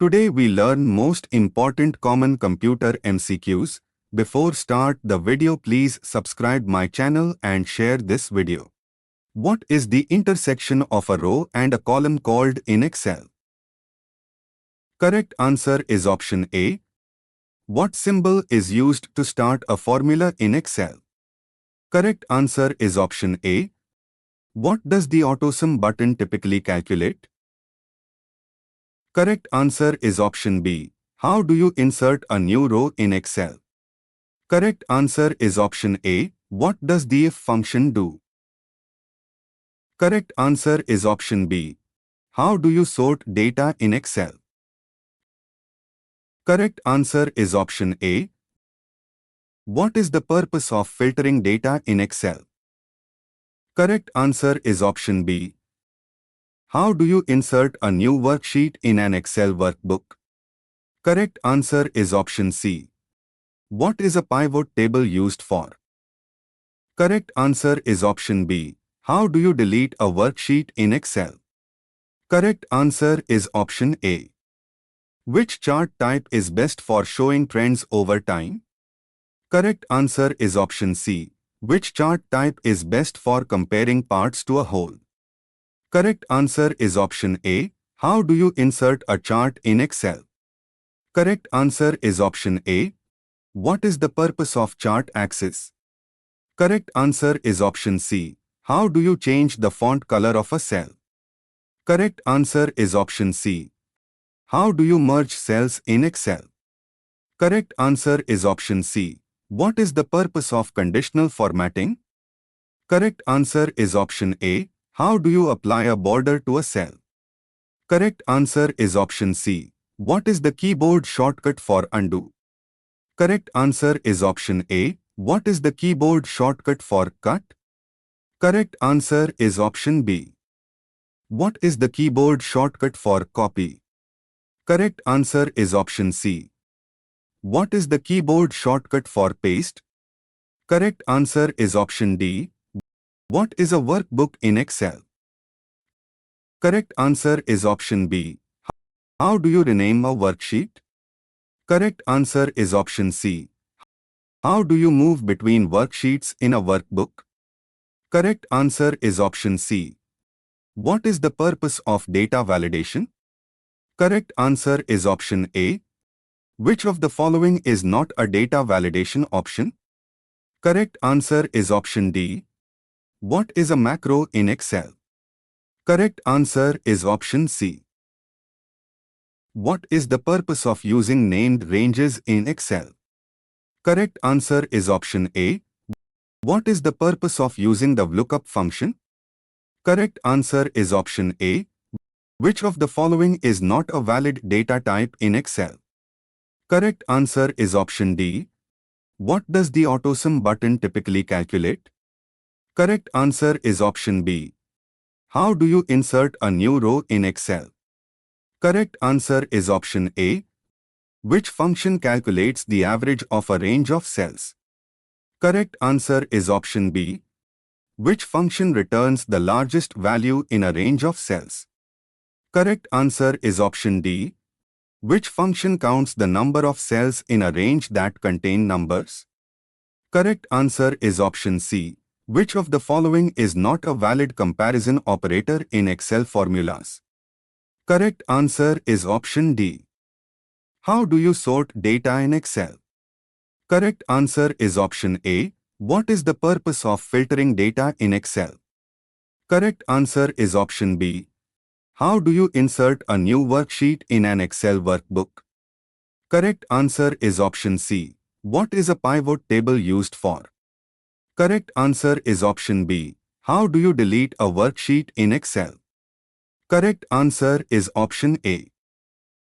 Today we learn most important common computer MCQs. Before start the video, please subscribe my channel and share this video. What is the intersection of a row and a column called in Excel? Correct answer is option A. What symbol is used to start a formula in Excel? Correct answer is option A. What does the AutoSum button typically calculate? Correct answer is option B. How do you insert a new row in Excel? Correct answer is option A. What does the if function do? Correct answer is option B. How do you sort data in Excel? Correct answer is option A. What is the purpose of filtering data in Excel? Correct answer is option B. How do you insert a new worksheet in an Excel workbook? Correct answer is option C. What is a pivot table used for? Correct answer is option B. How do you delete a worksheet in Excel? Correct answer is option A. Which chart type is best for showing trends over time? Correct answer is option C. Which chart type is best for comparing parts to a whole? Correct answer is option A. How do you insert a chart in Excel? Correct answer is option A. What is the purpose of chart axis? Correct answer is option C. How do you change the font color of a cell? Correct answer is option C. How do you merge cells in Excel? Correct answer is option C. What is the purpose of conditional formatting? Correct answer is option A. How do you apply a border to a cell? Correct answer is option C. What is the keyboard shortcut for undo? Correct answer is option A. What is the keyboard shortcut for cut? Correct answer is option B. What is the keyboard shortcut for copy? Correct answer is option C. What is the keyboard shortcut for paste? Correct answer is option D. What is a workbook in Excel? Correct answer is option B. How do you rename a worksheet? Correct answer is option C. How do you move between worksheets in a workbook? Correct answer is option C. What is the purpose of data validation? Correct answer is option A. Which of the following is not a data validation option? Correct answer is option D. What is a macro in Excel? Correct answer is option C. What is the purpose of using named ranges in Excel? Correct answer is option A. What is the purpose of using the lookup function? Correct answer is option A. Which of the following is not a valid data type in Excel? Correct answer is option D. What does the AutoSum button typically calculate? Correct answer is option B. How do you insert a new row in Excel? Correct answer is option A. Which function calculates the average of a range of cells? Correct answer is option B. Which function returns the largest value in a range of cells? Correct answer is option D. Which function counts the number of cells in a range that contain numbers? Correct answer is option C. Which of the following is not a valid comparison operator in Excel formulas? Correct answer is option D. How do you sort data in Excel? Correct answer is option A. What is the purpose of filtering data in Excel? Correct answer is option B. How do you insert a new worksheet in an Excel workbook? Correct answer is option C. What is a pivot table used for? Correct answer is option B. How do you delete a worksheet in Excel? Correct answer is option A.